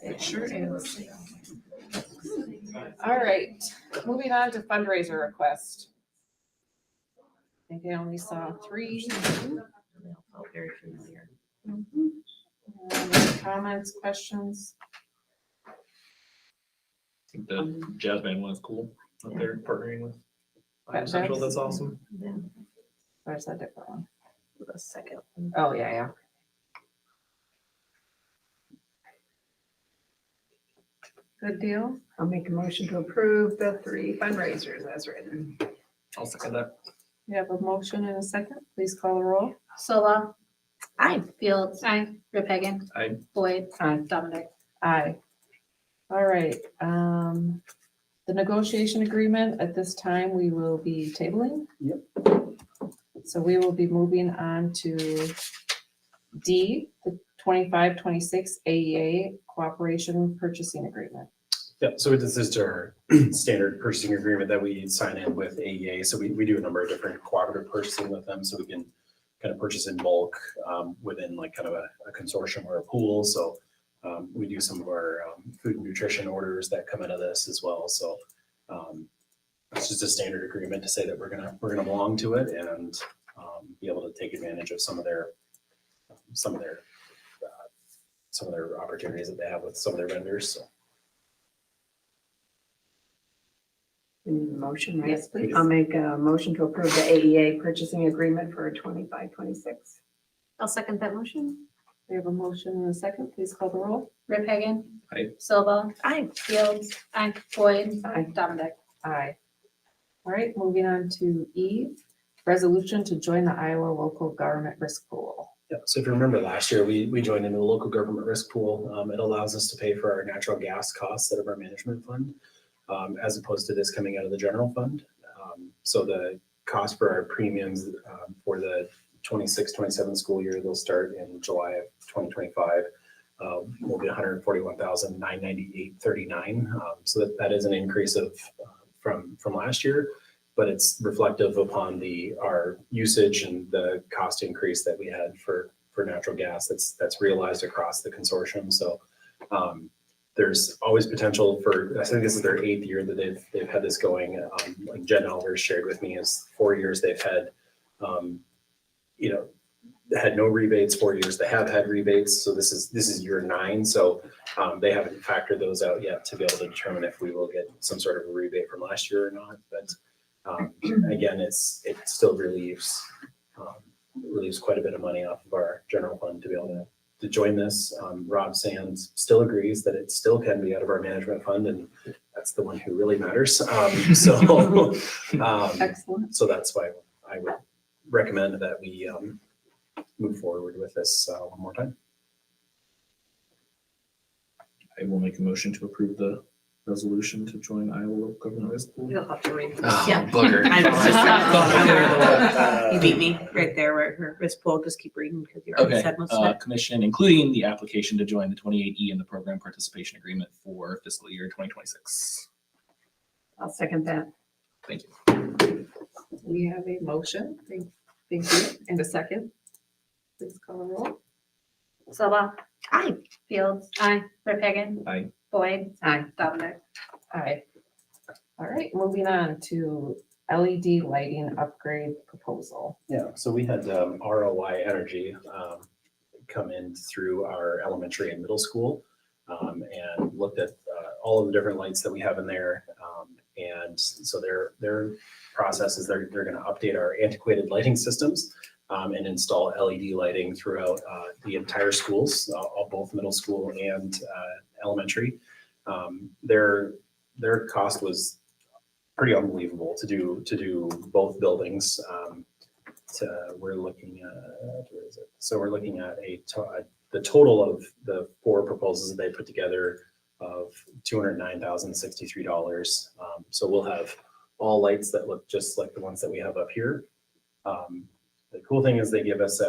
S1: It sure is. All right, moving on to fundraiser request. I think I only saw 3.
S6: Felt very familiar.
S1: Comments, questions?
S3: I think the jazz band one is cool up there partnering with Central. That's awesome.
S1: Where's that different one?
S6: The second.
S1: Oh, yeah. Good deal.
S10: I'll make a motion to approve the 3 fundraisers as written.
S3: I'll second that.
S1: We have a motion and a second. Please call the roll.
S2: Sola.
S6: Aye.
S2: Fields. Aye. Rip Hagan.
S3: Aye.
S2: Boyd.
S10: Aye.
S2: Dominic.
S1: Aye. All right, the negotiation agreement at this time, we will be tabling.
S5: Yep.
S1: So we will be moving on to D, the 25-26 AEA Cooperation Purchasing Agreement.
S5: Yeah, so this is our standard purchasing agreement that we sign in with AEA. So we do a number of different cooperative purchasing with them, so we can kind of purchase in bulk within like kind of a consortium or a pool. So we do some of our food and nutrition orders that come out of this as well. So it's just a standard agreement to say that we're gonna belong to it and be able to take advantage of some of their opportunities that they have with some of their vendors. So.
S10: We need a motion, right?
S1: Yes, please.
S10: I'll make a motion to approve the AEA purchasing agreement for 25-26.
S2: I'll second that motion.
S1: We have a motion and a second. Please call the roll.
S2: Rip Hagan.
S3: Aye.
S2: Silva.
S6: Aye.
S2: Fields. Aye. Boyd.
S10: Aye.
S2: Dominic.
S1: Aye. All right, moving on to E, resolution to join the Iowa Local Government Risk Pool.
S5: Yeah, so if you remember last year, we joined into the local government risk pool. It allows us to pay for our natural gas costs out of our management fund, as opposed to this coming out of the general fund. So the cost for our premiums for the 26-27 school year, they'll start in July of 2025, will be $141,998.39. So that is an increase of from last year, but it's reflective upon our usage and the cost increase that we had for natural gas that's realized across the consortium. So there's always potential for, I think this is their 8th year that they've had this going. Like Jen Albers shared with me, is 4 years they've had, had no rebates, 4 years they have had rebates. So this is year 9. So they haven't factored those out yet to be able to determine if we will get some sort of a rebate from last year or not. But again, it still relieves quite a bit of money off of our general fund to be able to join this. Rob Sands still agrees that it still can be out of our management fund, and that's the one who really matters.
S1: Excellent.
S5: So that's why I would recommend that we move forward with this one more time.
S3: I will make a motion to approve the resolution to join Iowa Local Government Risk Pool.
S6: You'll have to read. Yeah.
S3: Booger.
S6: I was just- You beat me right there where her risk pool, just keep reading because you already
S3: Okay,
S6: said most of it.
S3: commission, including the application to join the 28E in the program participation agreement for fiscal year 2026.
S10: I'll second that.
S3: Thank you.
S1: We have a motion. Thank you. And a second. Please call the roll.
S2: Silva.
S6: Aye.
S2: Fields. Aye. Rip Hagan.
S3: Aye.
S2: Boyd.
S10: Aye.
S2: Dominic.
S1: Aye. All right, moving on to LED lighting upgrade proposal.
S5: Yeah, so we had ROI Energy come in through our elementary and middle school and looked at all of the different lights that we have in there. And so their process is they're going to update our antiquated lighting systems and install LED lighting throughout the entire schools, both middle school and elementary. Their cost was pretty unbelievable to do both buildings. We're looking at, where is it? So we're looking at the total of the 4 proposals that they put together of $209,063. So we'll have all lights that look just like the ones that we have up here. The cool thing is they give us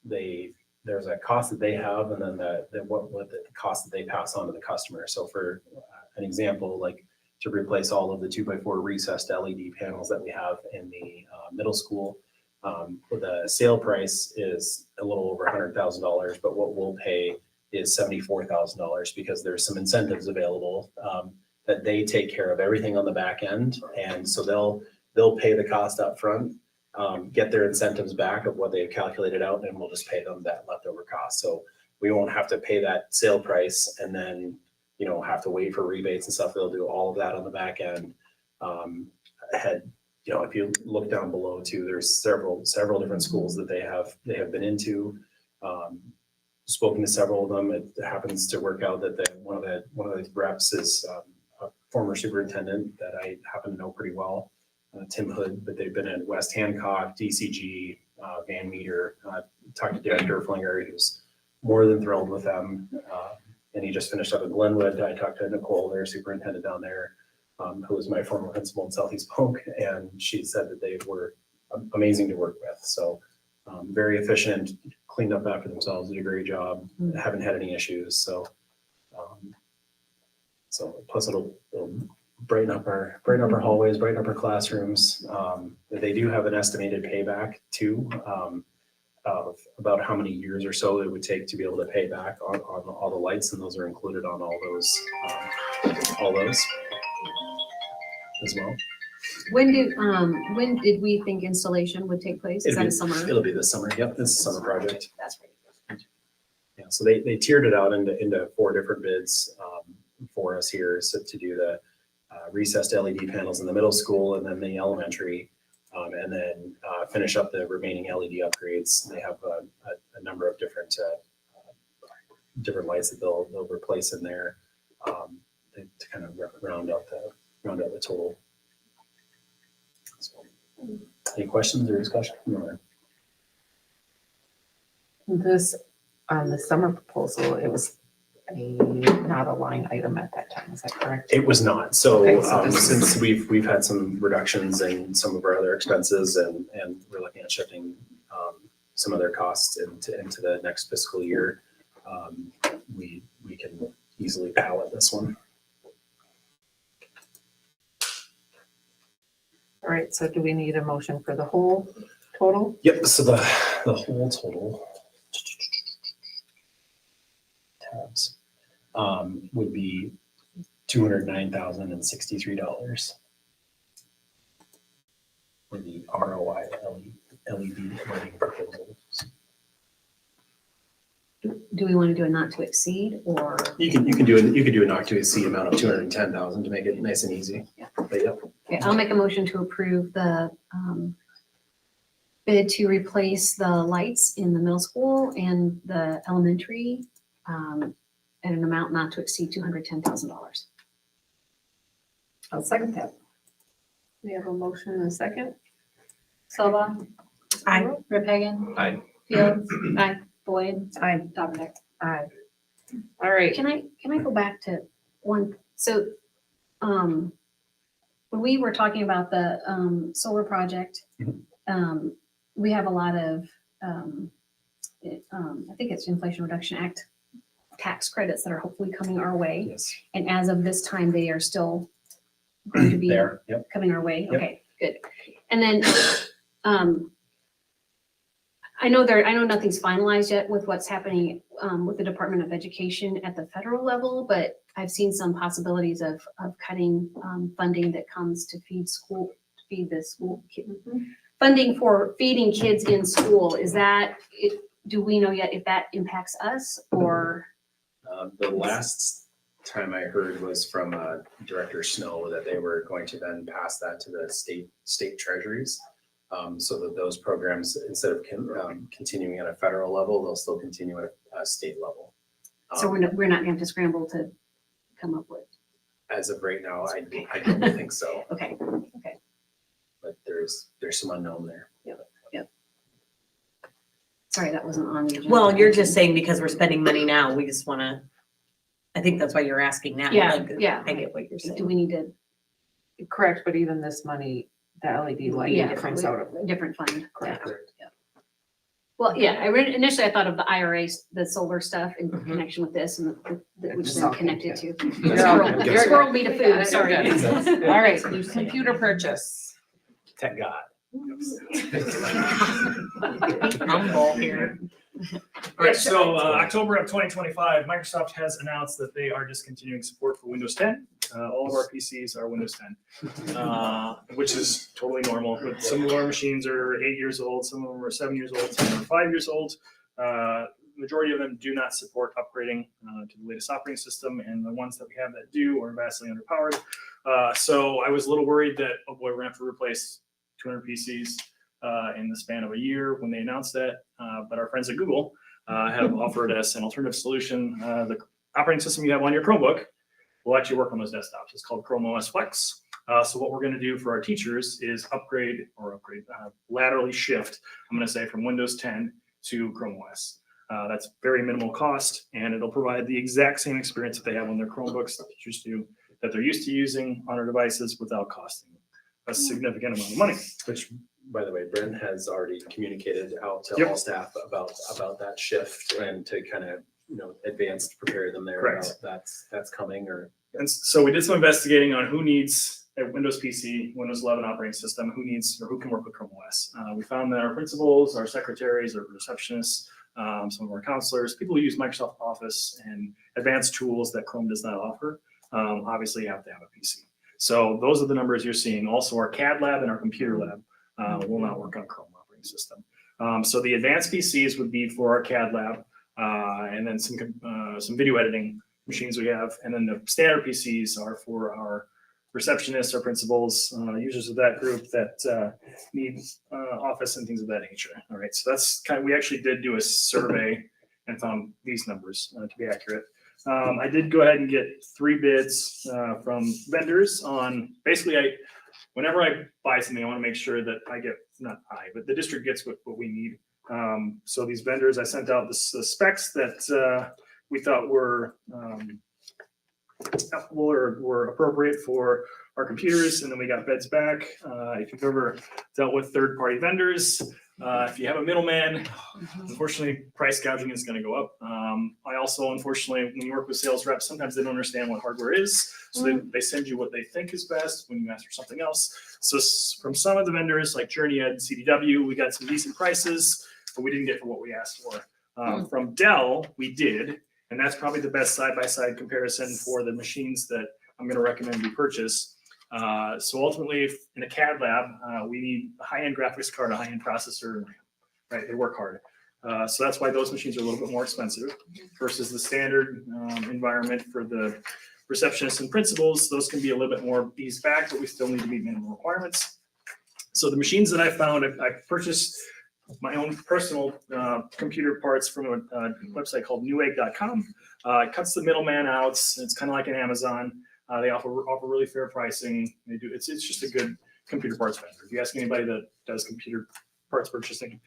S5: there's a cost that they have, and then what the cost that they pass on to the customer. So for an example, like to replace all of the 2x4 recessed LED panels that we have in the middle school, the sale price is a little over $100,000, but what we'll pay is $74,000 because there's some incentives available that they take care of everything on the back end, and so they'll pay the cost up front, get their incentives back of what they've calculated out, and we'll just pay them that leftover cost. So we won't have to pay that sale price and then have to wait for rebates and stuff. They'll do all of that on the back end. If you look down below too, there's several different schools that they have been into. Spoken to several of them. It happens to work out that one of the reps is a former superintendent that I happen to know pretty well, Tim Hood, but they've been at West Hancock, DCG, Van Meter. Talked to Derek Derflinger, who's more than thrilled with them. And he just finished up at Glenwood. I talked to Nicole, their superintendent down there, who was my former principal in Southeast Polk, and she said that they were amazing to work with. So very efficient, cleaned up after themselves, did a great job, haven't had any issues. So plus it'll brighten up our hallways, brighten up our classrooms. They do have an estimated payback too, of about how many years or so it would take to be able to pay back on all the lights, and those are included on all those as well.
S2: When did we think installation would take place? Is that a summer?
S5: It'll be this summer. Yep, this is a summer project.
S2: That's great.
S5: Yeah, so they tiered it out into 4 different bids for us here. So to do the recessed LED panels in the middle school and then the elementary, and then finish up the remaining LED upgrades. They have a number of different lights that they'll replace in there to kind of round out the total. So, any questions or discussion?
S1: This, on the summer proposal, it was not a line item at that time, is that correct?
S5: It was not. So,
S1: Okay, so this
S5: since we've had some reductions in some of our other expenses, and we're looking at shifting some of their costs into the next fiscal year, we can easily pallet this one.
S1: All right, so do we need a motion for the whole total?
S5: Yep. So the whole total tabs would be $209,063 for the ROI LED lighting proposals.
S2: Do we want to do a not to exceed, or?
S5: You could do a not to exceed amount of 210,000 to make it nice and easy.
S2: Yeah.
S5: But yep.
S2: Okay, I'll make a motion to approve the bid to replace the lights in the middle school and the elementary at an amount not to exceed $210,000.
S10: I'll second that.
S1: We have a motion and a second.
S2: Silva?
S6: Aye.
S2: Rip Hagan?
S3: Aye.
S2: Fields? Aye. Boyd?
S10: Aye.
S2: Dominic?
S1: Aye. All right,
S2: Can I go back to one, so, when we were talking about the, solar project, we have a lot of, I think it's Inflation Reduction Act tax credits that are hopefully coming our way.
S5: Yes.
S2: And as of this time, they are still going to be
S5: There. Yep.
S2: coming our way.
S5: Yep.
S2: Okay, good. And then, I know nothing's finalized yet with what's happening with the Department of Education at the federal level, but I've seen some possibilities of cutting funding that comes to feed the school. Funding for feeding kids in school, is that, do we know yet if that impacts us or?
S5: The last time I heard was from Director Snow that they were going to then pass that to the state treasuries. So that those programs, instead of continuing at a federal level, they'll still continue at a state level.
S2: So we're not going to have to scramble to come up with.
S5: As of right now, I don't think so,
S2: Okay.
S5: but there's some unknown there.
S2: Sorry, that wasn't on the agenda.
S6: Well, you're just saying because we're spending money now, we just wanna, I think that's why you're asking now.
S2: Yeah,
S6: like,
S2: yeah.
S6: I get what you're
S2: Do
S6: saying.
S2: we need to?
S1: Correct, but even this money, the LED lighting comes out of.
S2: A different fund.
S1: Correct.
S2: Yeah. Well, yeah, initially I thought of the IRA, the solar stuff in
S6: Mhm.
S2: connection with this and which
S1: just
S2: is
S1: all
S2: connected to.
S1: You're all good. You're
S2: Squirrel me to
S1: good.
S2: food, sorry.
S1: You're good. All right, computer purchase.
S5: Tech God.
S6: Humble here.
S14: All right, so October of 2025, Microsoft has announced that they are discontinuing support for Windows 10. All of our PCs are Windows 10, which is totally normal. But some of our machines are 8 years old, some of them are 7 years old, some of them are 5 years old. Majority of them do not support upgrading to the latest operating system, and the ones that we have that do are vastly underpowered. So I was a little worried that, oh boy, we're gonna have to replace 200 PCs in the span of a year when they announced that. But our friends at Google have offered us an alternative solution. The operating system you have on your Chromebook will actually work on those desktops. It's called Chrome OS Flex. So what we're going to do for our teachers is laterally shift, I'm going to say, from Windows 10 to Chrome OS. That's very minimal cost, and it'll provide the exact same experience that they have on their Chromebooks that teachers do, that they're used to using on our devices without costing a significant amount of money.
S5: Which, by the way, Brent has already communicated out to
S14: Yep.
S5: all staff about that shift and to kind of, advance to prepare them there.
S14: Correct.
S5: About that's coming or.
S14: And so we did some investigating on who needs a Windows PC, Windows 11 operating system, who needs or who can work with Chrome OS. We found that our principals, our secretaries, our receptionists, some of our counselors, people who use Microsoft Office and advanced tools that Chrome does not offer, obviously have to have a PC. So those are the numbers you're seeing. Also, our CAD lab and our computer lab will not work on Chrome operating system. So the advanced PCs would be for our CAD lab, and then some video editing machines we have, and then the standard PCs are for our receptionists, our principals, users of that group that need Office and things of that nature. All right, so that's we actually did do a survey and found these numbers to be accurate. I did go ahead and get 3 bids from vendors on basically whenever I buy something, I want to make sure that but the district gets what we need. So these vendors, I sent out the specs that we thought were acceptable or were appropriate for our computers, and then we got bids back. If you've ever dealt with third-party vendors, if you have a middleman, unfortunately, price gouging is going to go up. I also, unfortunately, when you work with sales reps, sometimes they don't understand what hardware is, so they send you what they think is best when you ask for something else. So from some of the vendors like JourneyEd and CDW, we got some decent prices, but we didn't get for what we asked for. From Dell, we did, and that's probably the best side-by-side comparison for the machines that I'm going to recommend we purchase. So ultimately, in a CAD lab, we need a high-end graphics card, a high-end processor, and RAM, right? They work hard. So that's why those machines are a little bit more expensive versus the standard environment for the receptionists and principals. Those can be a little bit more eased back, but we still need to meet minimum requirements. So the machines that I found, I purchased my own personal computer parts from a website called newegg.com. It cuts the middleman out. It's kind of like an Amazon. They offer really fair pricing. It's just a good computer parts vendor. If you ask anybody that does computer parts purchasing,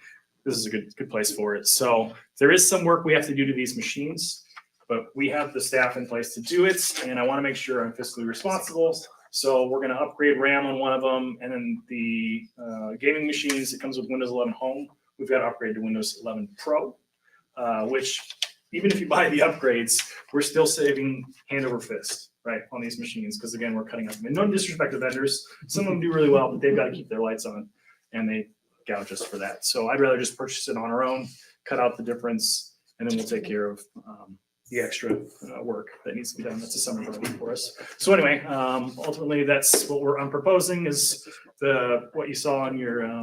S14: this is a good place for it. So there is some work we have to do to these machines, but we have the staff in place to do it, and I want to make sure I'm fiscally responsible. So we're going to upgrade RAM on one of them, and then the gaming machines, it comes with Windows 11 Home. We've got to upgrade to Windows 11 Pro, which even if you buy the upgrades, we're still saving hand over fist, right, on these machines, because again, we're cutting up. And no disrespect to vendors, some of them do really well, but they've got to keep their lights on, and they gouge us for that. So I'd rather just purchase it on our own, cut out the difference, and then we'll take care of the extra work that needs to be done. That's a summer project for us. So anyway, ultimately, that's what I'm proposing is what you saw on your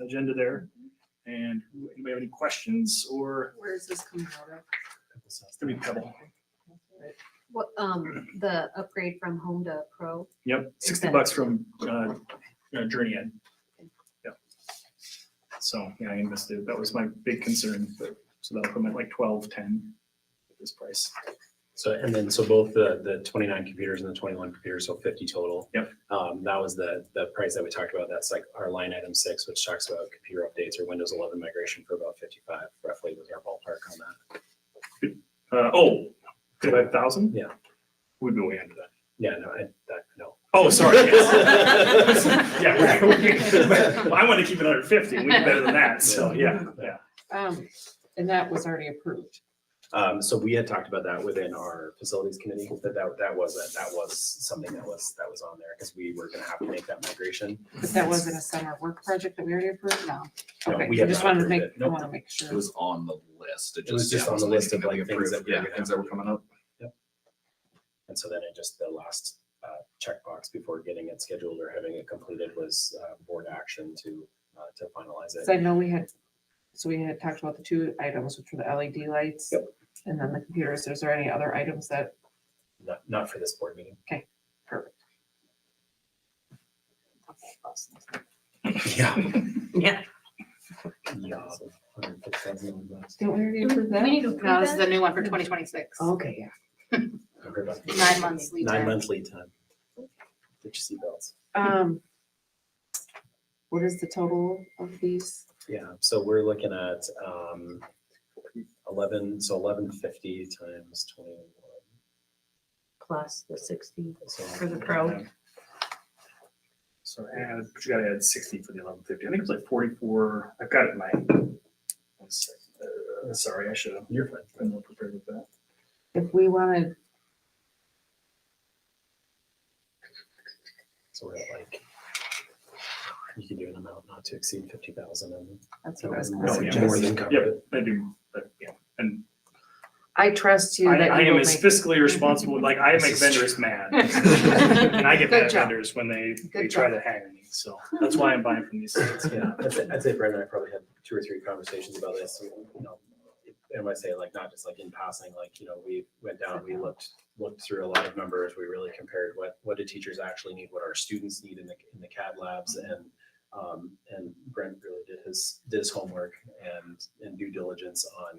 S14: agenda there. And anybody have any questions or?
S1: Where is this coming out of?
S14: It's gonna be Pebble.
S2: What, the upgrade from home to pro?
S14: Yep, $60
S2: that-
S14: from Journey Ed. Yep. So, yeah, I invested, that was my big concern, so that'll come at like 12.10 at this price.
S5: So, and then, so both the 29 computers and the 21 computers, so 50 total.
S14: Yep.
S5: That was the price that we talked about. That's like our line item 6, which talks about computer updates or Windows 11 migration for about 55 roughly was our ballpark on that.
S14: 55,000?
S5: Yeah.
S14: We'd be way under that.
S5: Yeah, no.
S14: Oh, sorry. Yes. Yeah, I want to keep it under 50. We do better than that. So, yeah.
S1: And that was already approved.
S5: So we had talked about that within our facilities committee, that was something that was on there because we were gonna have to make that migration.
S1: But that wasn't a summer work project that we already approved? No.
S5: No,
S1: Okay,
S5: we
S1: I
S5: have
S1: just
S5: not
S1: wanted to
S5: approved
S1: make,
S5: it. Nope.
S1: I want to make sure.
S13: It was on the list.
S5: It was just on the list of like things that we were
S13: Yeah,
S5: gonna
S13: things
S5: have
S13: that were
S5: to
S13: coming up.
S5: And so then it just, the last checkbox before getting it scheduled or having it completed was board action to finalize
S1: So
S5: it.
S1: I know we had talked about the 2 items, which were the LED lights.
S5: Yep.
S1: And then the computers. Is there any other items that,
S5: Not for this board meeting.
S1: perfect.
S5: Yeah.
S6: Yeah.
S5: Yeah.
S1: Don't we already approve that?
S2: We need to approve
S7: No, this is
S2: that?
S7: the new one for 2026.
S1: Okay, yeah.
S7: 9 months lead time.
S5: 9 month lead time. Get your seatbelts.
S1: What is the total of these?
S5: Yeah, so we're looking at 1150 times 21.
S6: Plus the 60
S5: So
S6: for the pro.
S14: So but you gotta add 60 for the 1150. I think it's like 44. I've got it in my. Sorry, I should have.
S5: You're fine.
S14: been more prepared with that.
S1: If we wanted,
S5: So we're at like, you can do an amount not to exceed 50,000 and
S1: that's what I was
S14: Oh,
S1: gonna
S14: yeah.
S1: suggest.
S5: more than cover
S14: Yep,
S5: it.
S14: I do, but yeah, and
S1: I trust you that
S14: I
S1: you
S14: am
S1: will
S14: as
S1: make.
S14: fiscally responsible, like I
S5: This
S14: make
S5: is
S14: vendors mad. And I get
S1: Good
S14: mad at
S1: job.
S14: vendors when they
S1: Good
S14: try
S1: job.
S14: to hang me, so that's why I'm buying from these sites.
S5: Yeah, I'd say Brent and I probably had 2 or 3 conversations about this, you know, and I say like, not just like in passing, like, you know, we went down, we looked through a lot of numbers, we really compared what do teachers actually need, what our students need in the CAD labs, and Brent really did his homework and due diligence on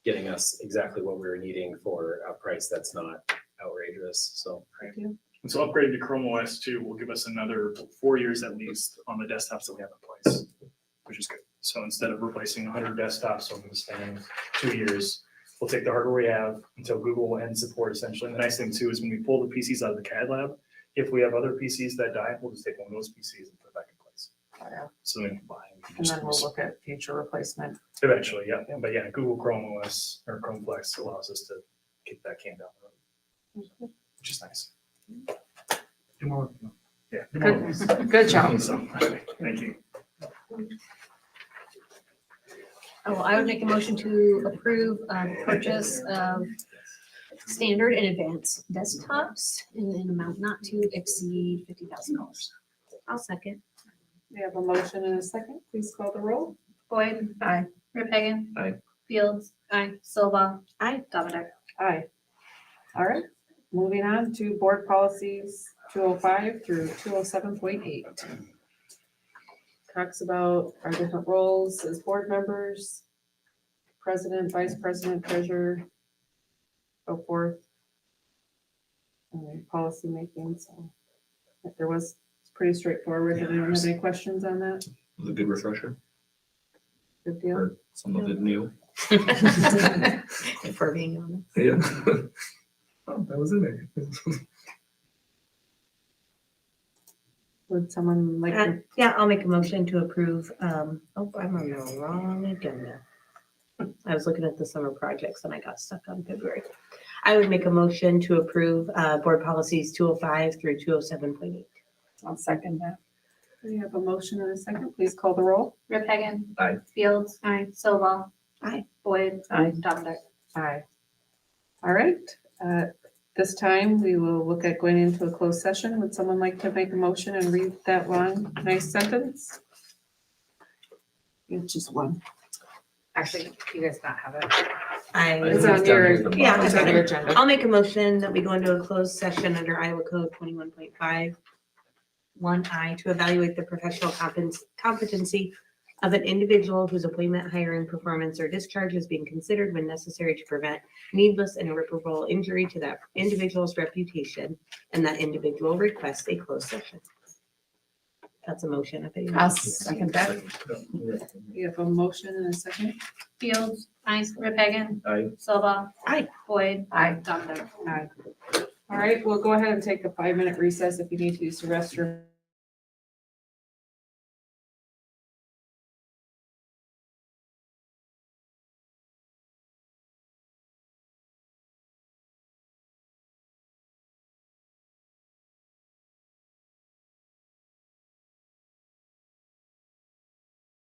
S5: getting us exactly what we were needing for a price that's not outrageous, so.
S14: And so upgrading to Chrome OS 2 will give us another 4 years at least on the desktops that we have in place, which is good. So instead of replacing 100 desktops over the span of 2 years, we'll take the hardware we have until Google will end support essentially. And the nice thing too is when we pull the PCs out of the CAD lab, if we have other PCs that die, we'll just take one of those PCs and put it back in place.
S1: Yeah.
S14: So then we can buy. We can
S1: And
S14: just
S1: then we'll look at future replacement.
S14: eventually, yeah. But yeah, Google Chrome OS or Chrome Flex allows us to kick that can down the road, which is nice. Do more. Yeah. do more.
S1: Good job.
S14: So, thank you.
S2: Oh, I would make a motion to approve the purchase of standard and advanced desktops in an amount not to exceed $50,000.
S6: I'll second.
S1: We have a motion and a second. Please call the roll.
S7: Boyd.
S1: Aye.
S7: Hagan.
S3: Aye.
S7: Fields.
S2: Aye.
S7: Silva.
S6: Aye.
S7: Dominic.
S1: Aye. All right, moving on to board policies 205 through 207.8. Talks about our different roles as board members, president, vice president, treasurer, so forth. And policy making, so there was, it's pretty straightforward. Did anyone have any questions on that?
S3: Was a good refresher,
S1: Good deal.
S3: or some of it new.
S6: If we're being honest.
S3: Yeah. Oh, that was in there.
S1: Would someone like to?
S6: Yeah, I'll make a motion to approve, I'm on the wrong agenda. I was looking at the summer projects and I got stuck on February. I would make a motion to approve, board policies 205 through 207.8.
S1: I'll second that. We have a motion and a second. Please call the roll.
S7: Hagan.
S3: Aye.
S7: Fields.
S2: Aye.
S7: Silva.
S6: Aye.
S7: Boyd.
S1: Aye.
S7: Dominic.
S1: Aye. All right, this time we will look at going into a closed session. Would someone like to make a motion and read that long, nice sentence? It's just one.
S7: Actually, you guys not have it.
S1: It's on your,
S6: Yeah,
S1: it's
S6: I got
S1: on
S6: it.
S1: your agenda.
S6: I'll make a motion that we go into a closed session under Iowa Code 21.5. 1I to evaluate the professional competency of an individual whose appointment, hiring, performance, or discharge is being considered when necessary to prevent needless and irreparable injury to that individual's reputation, and that individual requests a closed session. That's a motion. If anyone
S10: I'll
S6: wants to-
S10: second that.
S1: You have a motion and a second?
S7: Fields, aye. Repagan.
S3: Aye.
S7: Silva.
S6: Aye.
S7: Boyd.
S10: Aye.
S7: Donovan.
S1: Aye. All right, we'll go ahead and take a 5-minute recess if you need to use the restroom.